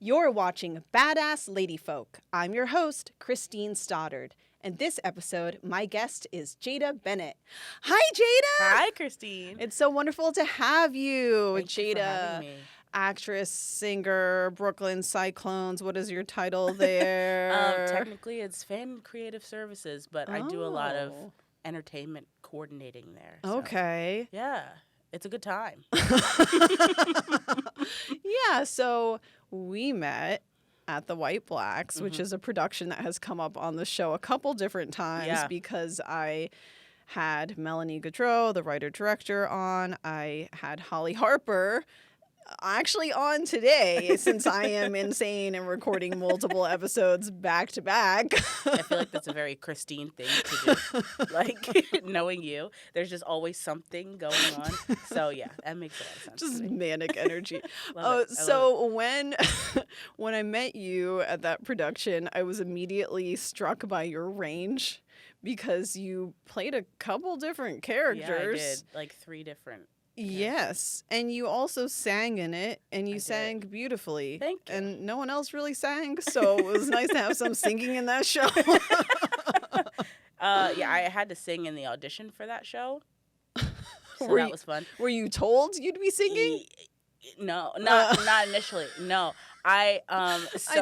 You're watching Badass Ladyfolk. I'm your host, Christine Stoddard. And this episode, my guest is Jada Bennett. Hi, Jada! Hi, Christine. It's so wonderful to have you. Thank Jada, you for having me. Actress, singer, Brooklyn Cyclones. What is your title there? Technically, it's fan creative services, but I do a lot of entertainment coordinating there. So. Okay. Yeah, it's a good time. Yeah, so we met at the White Blacks, which is a production that has come up on the show a couple different times because I had Melanie Gaudreau, the writer-director, on. I had Holly Harper actually on today since I am insane and recording multiple episodes back to back. I feel like that's a very Christine thing to do. Like, knowing you, there's just always something going on. So, yeah, that makes a lot of sense. Just manic energy. So when I met you at that production, I was immediately struck by your range because you played a couple different characters. Yeah, I did. Like 3 different. Yes, and you also sang in it, and you sang beautifully. Thank you. And no one else really sang, so it was nice to have some singing in that show. Yeah, I had to sing in the audition for that show, so that was fun. Were you told you'd be singing? No, not initially. No, I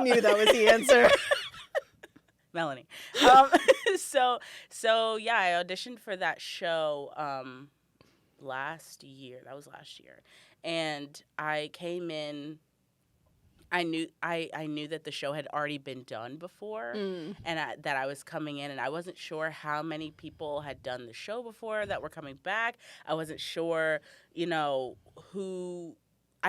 knew that was the answer. Melanie. So yeah, I auditioned for that show. Last year. That was last year. And I came in, I knew that the show had already been done before and that I was coming in, and I wasn't sure how many people had done the show before that were coming back. I wasn't sure, I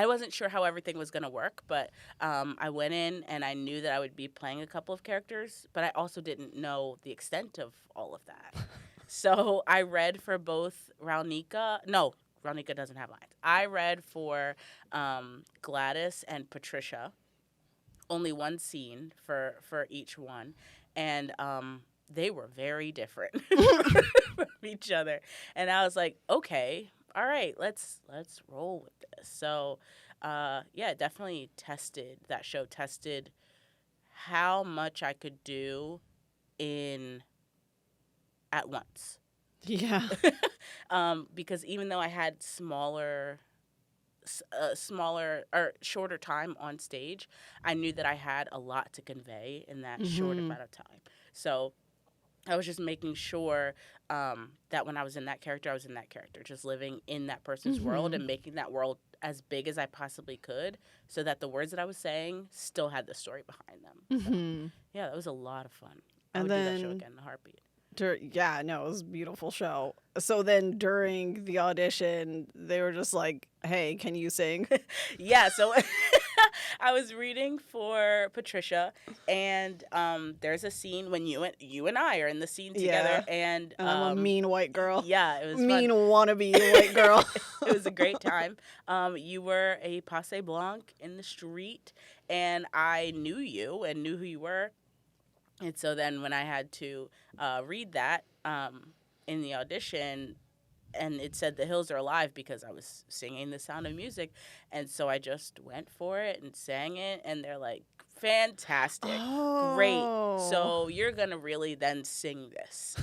wasn't sure how everything was going to work, but I went in and I knew that I would be playing a couple of characters, but I also didn't know the extent of all of that. So I read for both Raunika. No, Raunika doesn't have lines. I read for Gladys and Patricia. Only one scene for each one. And they were very different from each other. And I was like, okay, all right, let's roll with this. So, yeah, definitely that show tested how much I could do at once. Yeah. Because even though I had smaller or shorter time on stage, I knew that I had a lot to convey in that short amount of time. So I was just making sure that when I was in that character, I was in that character, just living in that person's world and making that world as big as I possibly could so that the words that I was saying still had the story behind them. So, yeah, that was a lot of fun. I would do that show again in a heartbeat. Yeah, no, it was a beautiful show. So then during the audition, they were just like, hey, can you sing? Yeah, so I was reading for Patricia, and there's a scene when you and I are in the scene together. And I'm a mean white girl. Yeah, it was mean fun. Wannabe white girl. It was a great time. You were a passe blanc in the street, and I knew you and knew who you were. And so then when I had to read that in the audition, and it said The Hills Are Alive because I was singing The Sound of Music. And so I just went for it and sang it. And they're like, fantastic. Oh. Great. So you're going to really then sing this.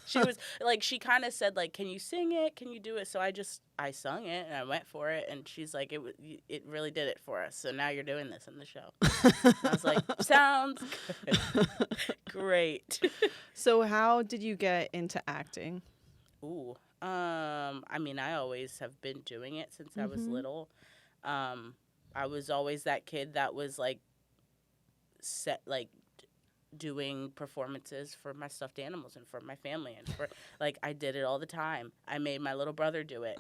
She was like, she kind of said, like, can you sing it? Can you do it? So I sung it and I went for it. And she's like, it really did it for us. So now you're doing this in the show. I was like, sounds good. Great. So how did you get into acting? Ooh. I mean, I always have been doing it since I was little. I was always that kid that was like doing performances for my stuffed animals and for my family, and for I did it all the time. I made my little brother do it.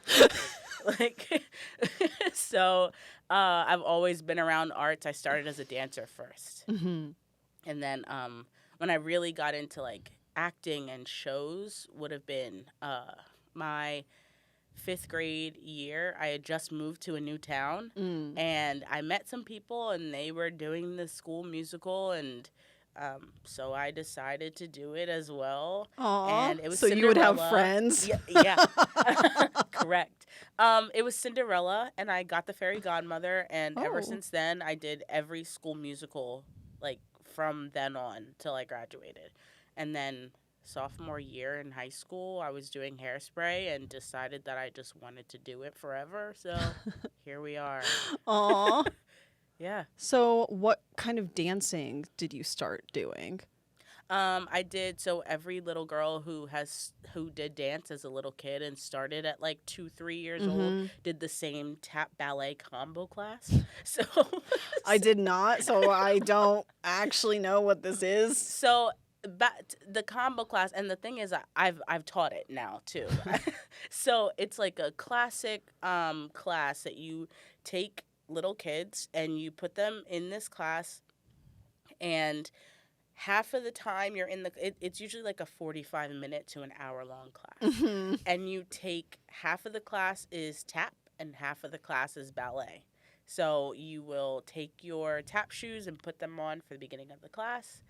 So I've always been around arts. I started as a dancer first. And then when I really got into acting and shows would have been my 5th grade year. I had just moved to a new town and I met some people and they were doing the school musical, and so I decided to do it as well. Aww. And it was so Cinderella. You would have friends? Yeah. Correct. It was Cinderella, and I got the fairy godmother, and ever Oh. since then, I did every school musical, like, from then on till I graduated. And then sophomore year in high school, I was doing Hairspray and decided that I just wanted to do it forever. So here we are. Aw. Yeah. So what kind of dancing did you start doing? I did. So every little girl who did dance as a little kid and started at like 2, 3 years old did the same tap ballet combo class. So I did not, so I don't actually know what this is. So the combo class, and the thing is, I've taught it now too. So it's like a classic class that you take little kids and you put them in this class, and half of the time you're in it's usually like a 45-minute to an hour-long class. And you take half of the class is tap and half of the class is ballet. So you will take your tap shoes and put them on for the beginning of the class,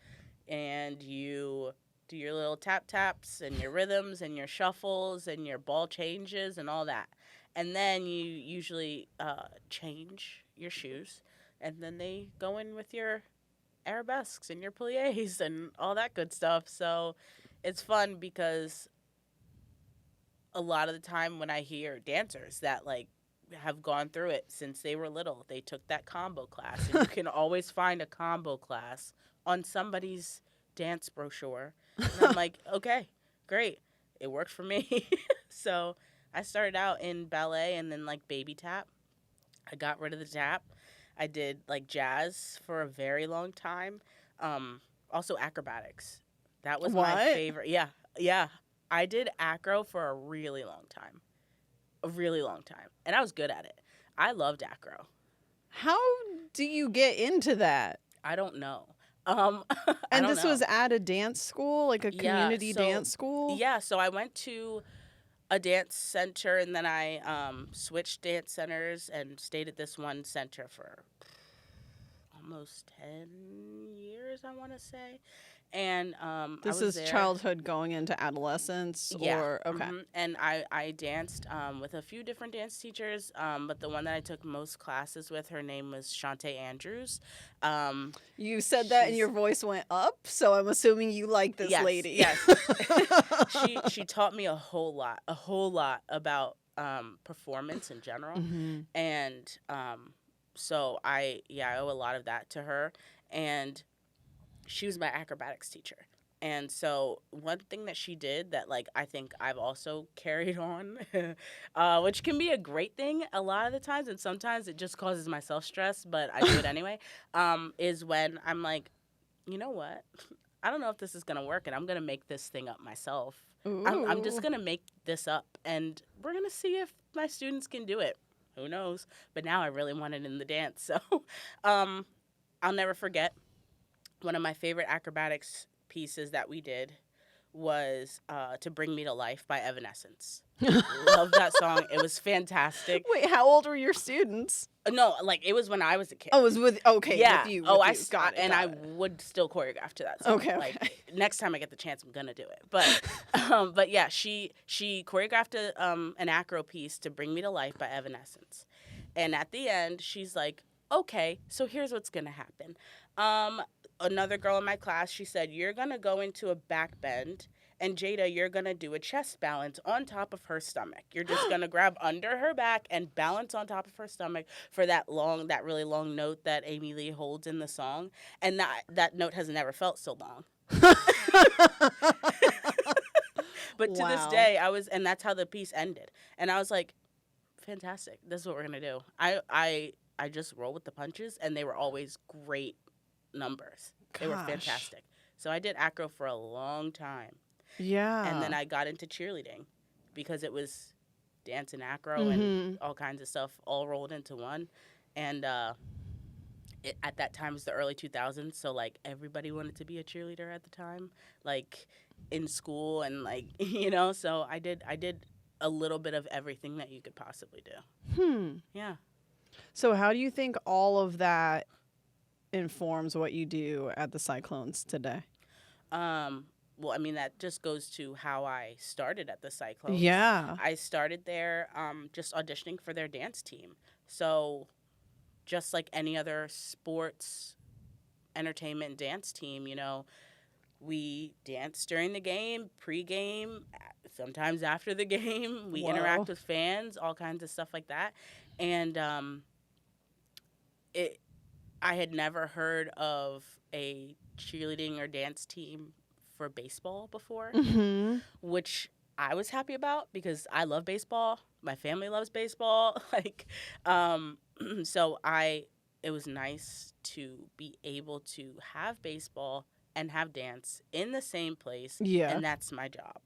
and you do your little tap taps and your rhythms and your shuffles and your ball changes and all that. And then you usually change your shoes, and then they go in with your arabesques and your pliés and all that good stuff. So it's fun because a lot of the time when I hear dancers that like have gone through it since they were little, they took that combo class, and you can always find a combo class on somebody's dance brochure. And I'm like, okay, great. It worked for me. So I started out in ballet and then like baby tap. I got rid of the tap. I did like jazz for a very long time. Also acrobatics. That was my favorite. Yeah. I did acro for a really long time. And I was good at it. I loved acro. How do you get into that? I don't know. And this was at a dance school, like a community dance school? Yeah, so I went to a dance center, and then I switched dance centers and stayed at this one center for almost 10 years, I want to say. And this is there. Childhood going into adolescence? Yeah. Or okay. And I danced with a few different dance teachers, but the one that I took most classes with, her name was Shantae Andrews. You said that and your voice went up, so I'm assuming you like this lady. Yes. She taught me a whole lot about performance in general. And so I owe a lot of that to her. And she was my acrobatics teacher. And so one thing that she did that, like, I think I've also carried on, which can be a great thing a lot of the times, and sometimes it just causes myself stress, but I do it anyway, is when I'm like, you know what? I don't know if this is going to work, and I'm going to make this thing up myself. I'm just going to make this up, and we're going to see if my students can do it. Who knows? But now I really want it in the dance. So I'll never forget. One of my favorite acrobatics pieces that we did was To Bring Me to Life by Evanescence. Love that song. It was fantastic. Wait, how old were your students? No, like it was when I was a kid. Oh, it was with with you. I would still choreograph to that song. Okay. Like next time I get the chance, I'm gonna do it. But yeah, she choreographed an acro piece to Bring Me to Life by Evanescence, and at the end, she's like, "Okay, so here's what's gonna happen." Another girl in my class, she said, "You're gonna go into a back bend. And Jada, you're going to do a chest balance on top of her stomach. You're just going to grab under her back and balance on top of her stomach for that really long note that Amy Lee holds in the song. And that note has never felt so long." But to this day, and that's how the piece ended. And I was like, fantastic. This is what we're going to do. I just roll with the punches, and they were always great numbers. They were fantastic. So I did acro for a long time. Yeah. And then I got into cheerleading because it was dance and acro and all kinds of stuff all rolled into one. And at that time it was the early 2000s, so like everybody wanted to be a cheerleader at the time, like in school and like, so I did a little bit of everything that you could possibly do. Yeah. So how do you think all of that informs what you do at the Cyclones today? well, I mean, that just goes to how I started at the Cyclones. Yeah. I started there just auditioning for their dance team. So just like any other sports, entertainment, dance team, you know, we dance during the game, pre-game, sometimes after the game. We interact with fans, all kinds of stuff like that. And I had never heard of a cheerleading or dance team for baseball before, which I was happy about because I love baseball. My family loves baseball. So it was nice to be able to have baseball and have dance in the same place. Yeah. And that's my job.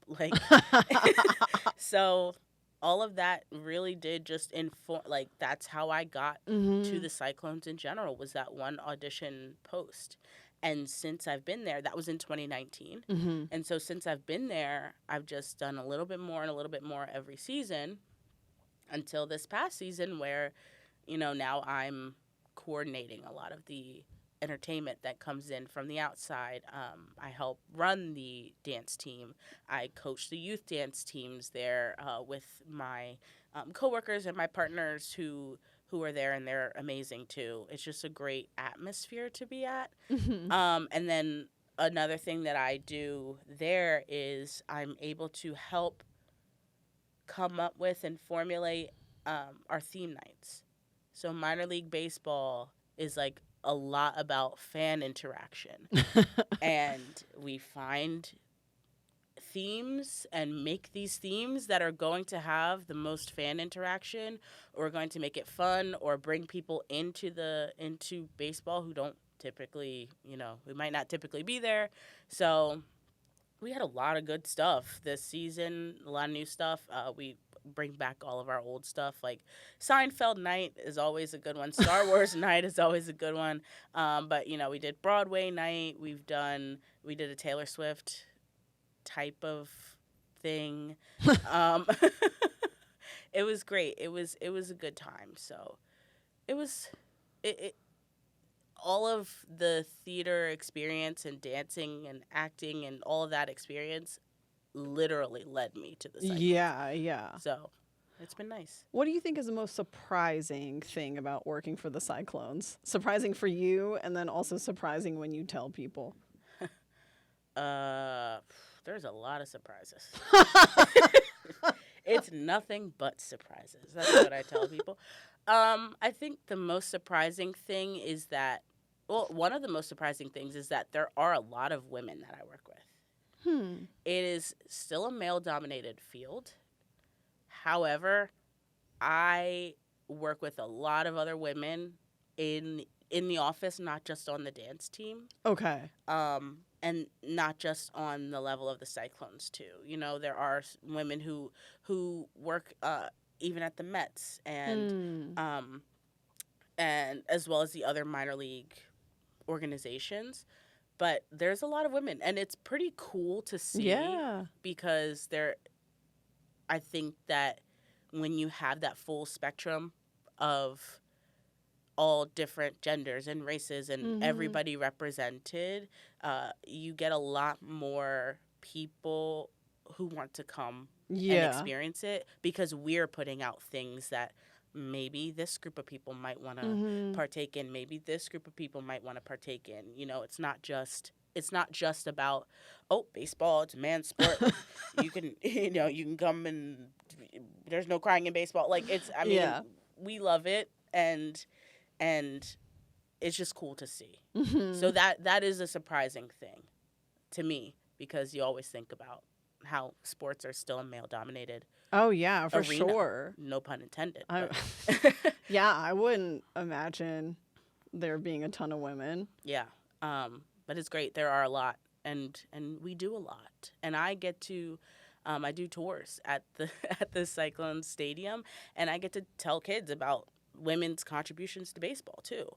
So all of that really did just inform, that's how I got to the Cyclones in general, was that one audition post. And since I've been there, that was in 2019. And so since I've been there, I've just done a little bit more and a little bit more every season until this past season where, you know, now I'm coordinating a lot of the entertainment that comes in from the outside. I help run the dance team. I coach the youth dance teams there with my coworkers and my partners who are there, and they're amazing too. It's just a great atmosphere to be at. And then another thing that I do there is I'm able to help come up with and formulate our theme nights. So minor league baseball is like a lot about fan interaction. And we find themes and make these themes that are going to have the most fan interaction, or going to make it fun, or bring people into baseball who don't typically, you know, who might not typically be there. So we had a lot of good stuff this season, a lot of new stuff. We bring back all of our old stuff, like Seinfeld night is always a good one. Star Wars night is always a good one. But, you know, we did Broadway night. We did a Taylor Swift type of thing. It was great. It was a good time. So it all of the theater experience and dancing and acting and all of that experience literally led me to the Cyclones. Yeah. So it's been nice. What do you think is the most surprising thing about working for the Cyclones? Surprising for you, and then also surprising when you tell people? There's a lot of surprises. It's nothing but surprises. That's what I tell people. I think the most surprising thing is that, one of the most surprising things is that there are a lot of women that I work with. It is still a male-dominated field. However, I work with a lot of other women in the office, not just on the dance team. Okay. And not just on the level of the Cyclones too. You know, there are women who work even at the Mets and as well as the other minor league organizations. But there's a lot of women, and it's pretty cool to see. Yeah. Because I think that when you have that full spectrum of all different genders and races and everybody represented, you get a lot more people who want to come and experience it, because we're putting out things that maybe this group of people might want to partake in, maybe this group of people might want to partake in. You know, it's not just about, baseball, it's a man's sport. You can come and there's no crying in baseball. We love it, and it's just cool to see. So that is a surprising thing to me, because you always think about how sports are still a male-dominated arena. For arena. sure. No pun intended. Yeah, I wouldn't imagine there being a ton of women. Yeah, but it's great. There are a lot, and we do a lot. And I get to, I do tours at the Cyclones Stadium, and I get to tell kids about women's contributions to baseball too.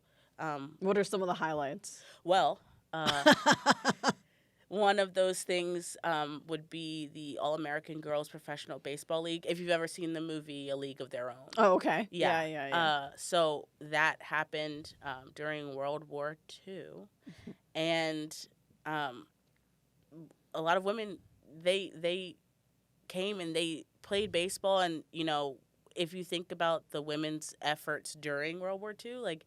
What are some of the highlights? Well, one of those things would be the All-American Girls Professional Baseball League. If you've ever seen the movie A League of Their Own. Oh, okay. Yeah. So that happened during World War II. And a lot of women, they came and they played baseball. And, you know, if you think about the women's efforts during World War II, like,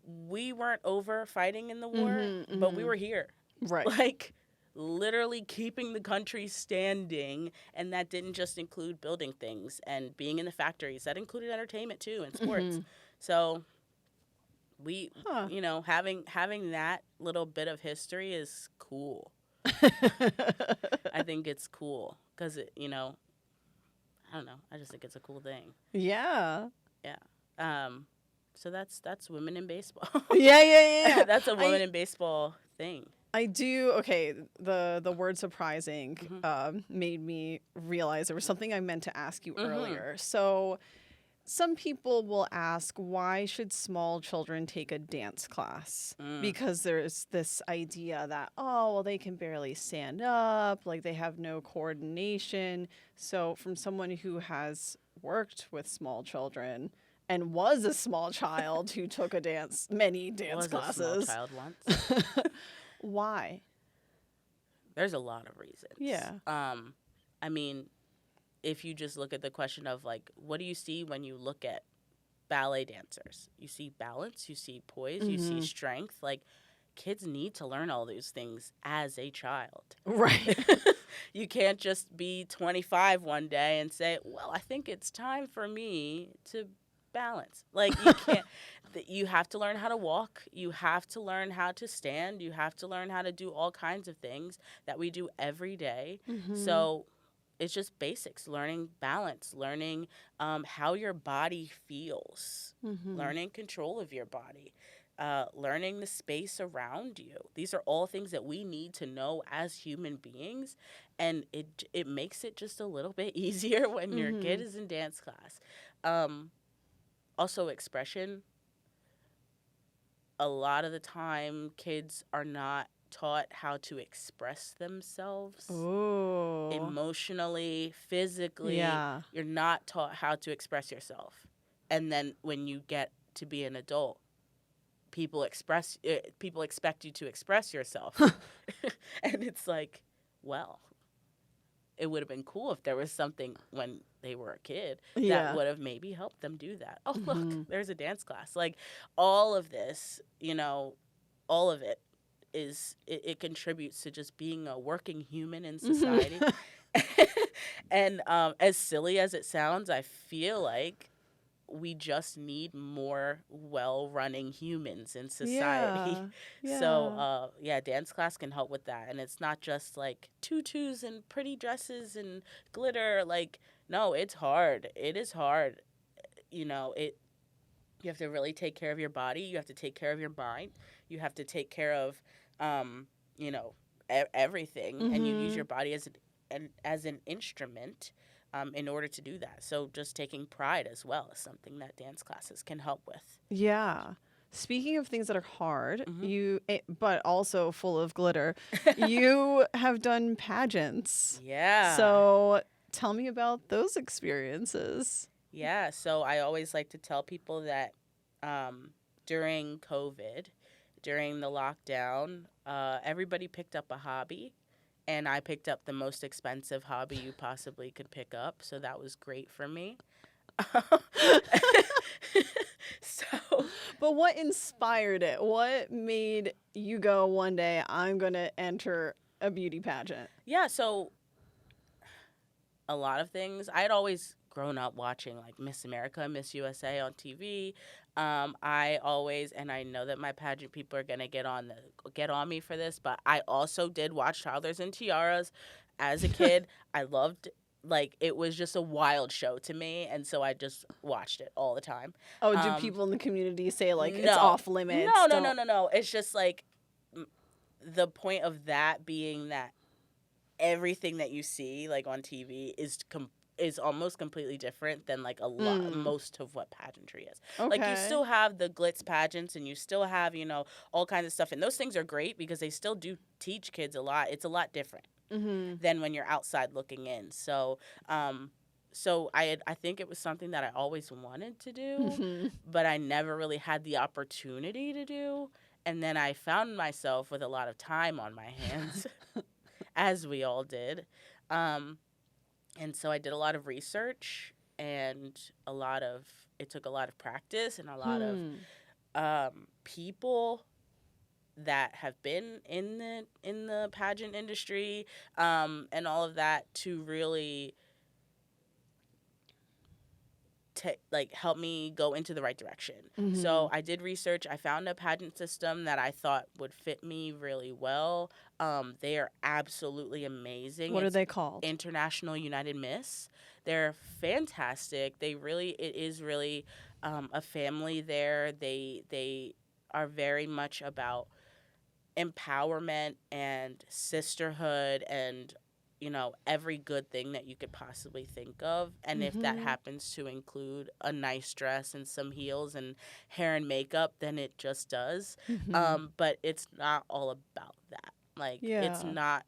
we weren't over fighting in the war, but we were here. Right. Like, literally keeping the country standing. And that didn't just include building things and being in the factories. That included entertainment, too, and sports. So we, you know, having that little bit of history is cool. I think it's cool because, you know, I don't know. I just think it's a cool thing. Yeah. Yeah. So that's women in baseball. Yeah. That's a women in baseball thing. I do. Okay, the word surprising made me realize there was something I meant to ask you earlier. So some people will ask, why should small children take a dance class? Because there's this idea that, oh, well, they can barely stand up, like they have no coordination. So from someone who has worked with small children and was a small child who took many dance classes. Was a small child once. Why? There's a lot of reasons. Yeah. I mean, if you just look at the question of, like, what do you see when you look at ballet dancers? You see balance, you see poise, you see strength. Like, kids need to learn all those things as a child. Right. You can't just be 25 one day and say, well, I think it's time for me to balance. Like, you can't. You have to learn how to walk. You have to learn how to stand. You have to learn how to do all kinds of things that we do every day. So it's just basics, learning balance, learning how your body feels, learning control of your body, learning the space around you. These are all things that we need to know as human beings, and it makes it just a little bit easier when your kid is in dance class. Also, expression. A lot of the time, kids are not taught how to express themselves emotionally, physically. Yeah. You're not taught how to express yourself. And then when you get to be an adult, people expect you to express yourself. And it's like, well, it would have been cool if there was something when they were a kid that would have maybe helped them do that. Oh, look, there's a dance class. Like, all of this, you know, all of it it contributes to just being a working human in society. And as silly as it sounds, I feel like we just need more well-running humans in society. So, dance class can help with that. And it's not just, like, tutus and pretty dresses and glitter. Like, no, it's hard. It is hard. You know, you have to really take care of your body. You have to take care of your mind. You have to take care of, you know, everything. And you use your body as an instrument in order to do that. So just taking pride as well is something that dance classes can help with. Yeah. Speaking of things that are hard, but also full of glitter, you have done pageants. Yeah. So tell me about those experiences. Yeah. So I always like to tell people that during COVID, during the lockdown, everybody picked up a hobby. And I picked up the most expensive hobby you possibly could pick up. So that was great for me. But what inspired it? What made you go one day, I'm going to enter a beauty pageant? Yeah, so a lot of things. I had always grown up watching, like, Miss America, Miss USA on TV. I always, and I know that my pageant people are gonna get on me for this, but I also did watch Toddlers and Tiaras as a kid. I loved, like, it was just a wild show to me, and so I just watched it all the time. Oh, do people in the community say, like, it's off limits? No. It's just, like, the point of that being that everything that you see, like, on TV is almost completely different than, like, most of what pageantry is. Okay. Like, you still have the glitz pageants, and you still have, you know, all kinds of stuff. And those things are great because they still do teach kids a lot. It's a lot different than when you're outside looking in. So, I think it was something that I always wanted to do, but I never really had the opportunity to do. And then I found myself with a lot of time on my hands. as we all did. And so I did a lot of research and it took a lot of practice and a lot of people that have been in the pageant industry and all of that to really help me go into the right direction. So I did research. I found a pageant system that I thought would fit me really well. They are absolutely amazing. What are they called? International United Miss. They're fantastic. It is really a family there. They are very much about empowerment and sisterhood and every good thing that you could possibly think of. And if that happens to include a nice dress and some heels and hair and makeup, then it just does. But it's not all about that. It's not,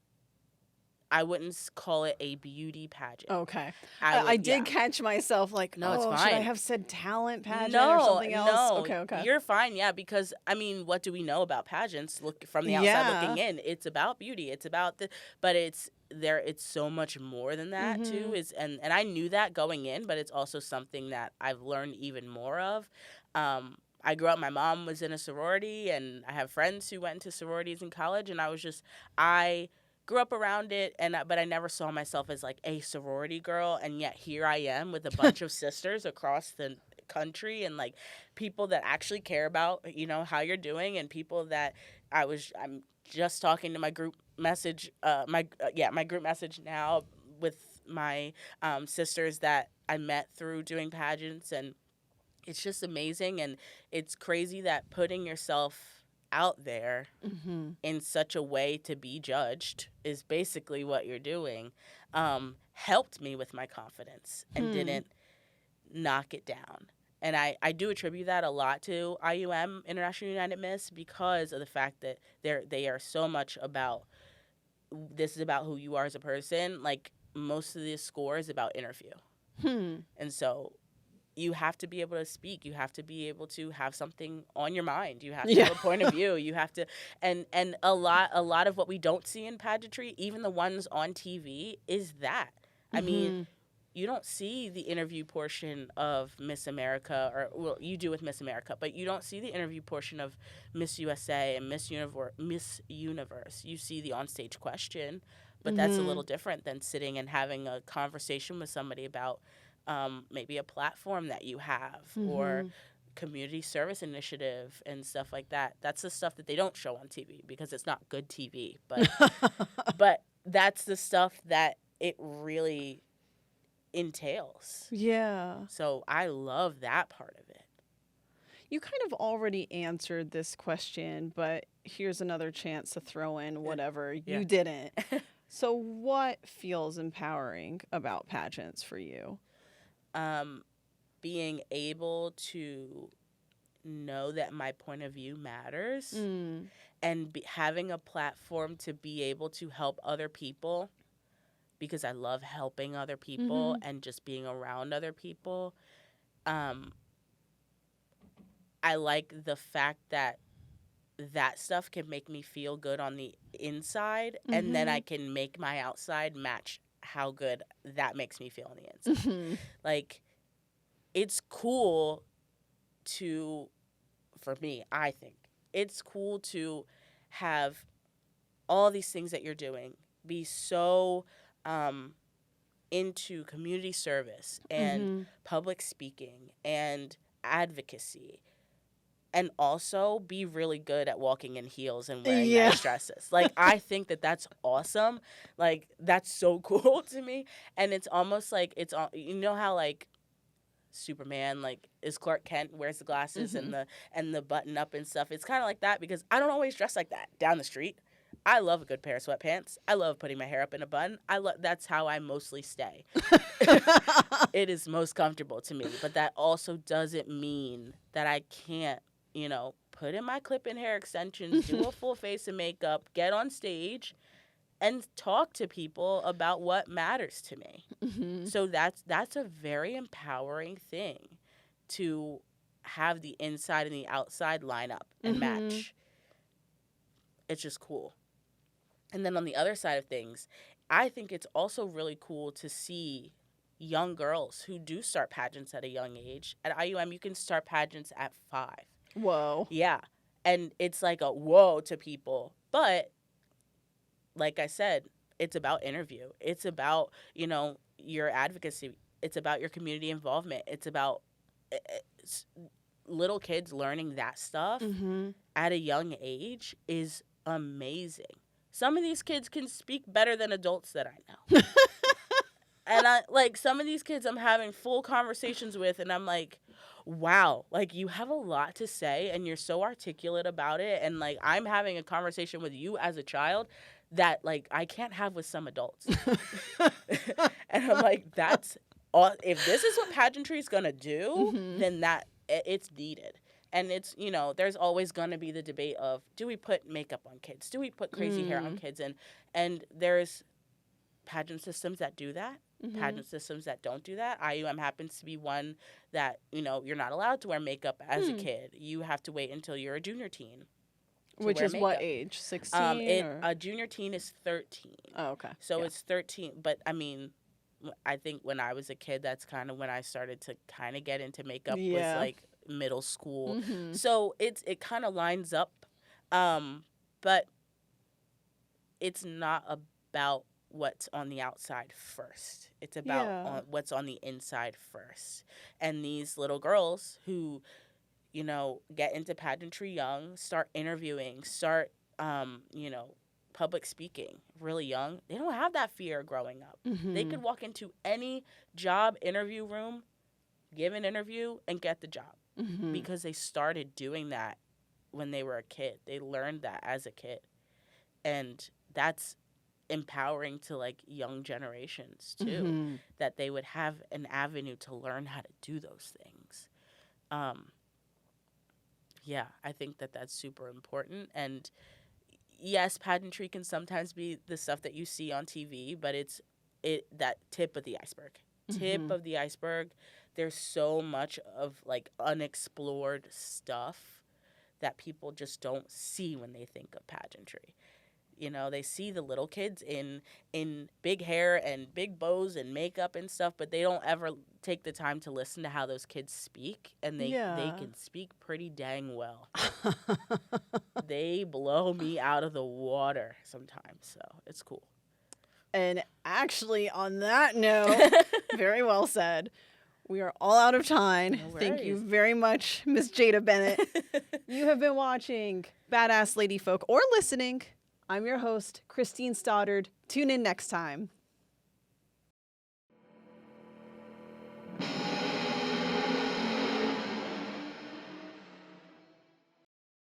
I wouldn't call it a beauty pageant. Okay. I did catch myself no, it's fine. Should I have said talent pageant or something else? No, okay. You're fine, because, what do we know about pageants? Look from the outside looking in. It's about beauty. It's about but it's so much more than that too. And I knew that going in, but it's also something that I've learned even more of. I grew up, my mom was in a sorority, and I have friends who went into sororities in college, and I grew up around it, but I never saw myself as a sorority girl, and yet here I am with a bunch of sisters across the country and people that actually care about how you're doing, and people that I'm just talking to my group message my group message now with my sisters that I met through doing pageants, and it's just amazing. And it's crazy that putting yourself out there in such a way to be judged is basically what you're doing, helped me with my confidence and didn't knock it down. And I do attribute that a lot to IUM, International United Miss, because of the fact that they are so much about, this is about who you are as a person. Most of the score is about interview. And so you have to be able to speak. You have to be able to have something on your mind. You have to have a point of view. You have to, and a lot of what we don't see in pageantry, even the ones on TV, is that. I mean, you don't see the interview portion of Miss America, or well, you do with Miss America, but you don't see the interview portion of Miss USA and Miss Universe. You see the onstage question, but that's a little different than sitting and having a conversation with somebody about maybe a platform that you have or community service initiative and stuff like that. That's the stuff that they don't show on TV because it's not good TV. But but that's the stuff that it really entails. Yeah. So I love that part of it. You kind of already answered this question, but here's another chance to throw in whatever you didn't. So what feels empowering about pageants for you? Being able to know that my point of view matters and having a platform to be able to help other people, because I love helping other people and just being around other people. I like the fact that stuff can make me feel good on the inside, and then I can make my outside match how good that makes me feel on the inside. It's cool for me, I think, it's cool to have all these things that you're doing be so into community service and public speaking and advocacy, and also be really good at walking in heels and wearing nice dresses. I think that that's awesome. That's so cool to me. And it's almost how Superman is Clark Kent, wears the glasses and the button up and stuff. It's kind of like that, because I don't always dress like that down the street. I love a good pair of sweatpants. I love putting my hair up in a bun. That's how I mostly stay. It is most comfortable to me, but that also doesn't mean that I can't, put in my clip-in hair extensions, do a full face of makeup, get on stage, and talk to people about what matters to me. So that's a very empowering thing, to have the inside and the outside line up and match. It's just cool. And then on the other side of things, I think it's also really cool to see young girls who do start pageants at a young age. At IUM, you can start pageants at 5. Whoa. Yeah. And it's like a whoa to people. But like I said, it's about interview. It's about, your advocacy. It's about your community involvement. It's about little kids learning that stuff at a young age is amazing. Some of these kids can speak better than adults that I know. And some of these kids I'm having full conversations with, and I'm like, wow, you have a lot to say and you're so articulate about it. And I'm having a conversation with you as a child that I can't have with some adults. And I'm like, that's all. If this is what pageantry is going to do, then it's needed. And it's, there's always going to be the debate of, do we put makeup on kids? Do we put crazy hair on kids? And there's pageant systems that do that, pageant systems that don't do that. IUM happens to be one that, you're not allowed to wear makeup as a kid. You have to wait until you're a junior teen. Which is what age? 16? A junior teen is 13. Oh, okay. So it's 13. But, I think when I was a kid, that's kind of when I started to kind of get into makeup was middle school. So it kind of lines up. But it's not about what's on the outside first. It's about what's on the inside first. And these little girls who, get into pageantry young, start interviewing, start, public speaking really young. They don't have that fear growing up. They could walk into any job interview room, give an interview, and get the job because they started doing that when they were a kid. They learned that as a kid. And that's empowering to young generations too, that they would have an avenue to learn how to do those things. I think that's super important. And yes, pageantry can sometimes be the stuff that you see on TV, but it's that tip of the iceberg. Tip of the iceberg. There's so much of unexplored stuff that people just don't see when they think of pageantry. They see the little kids in big hair and big bows and makeup and stuff, but they don't ever take the time to listen to how those kids speak, and they can speak pretty dang well. They blow me out of the water sometimes, so it's cool. And actually, on that note, very well said. We are all out of time. No Thank you very much, Miss Jada Bennett. You have been watching Badass Lady Folk or listening. I'm your host, Christine Stoddard. Tune in next time.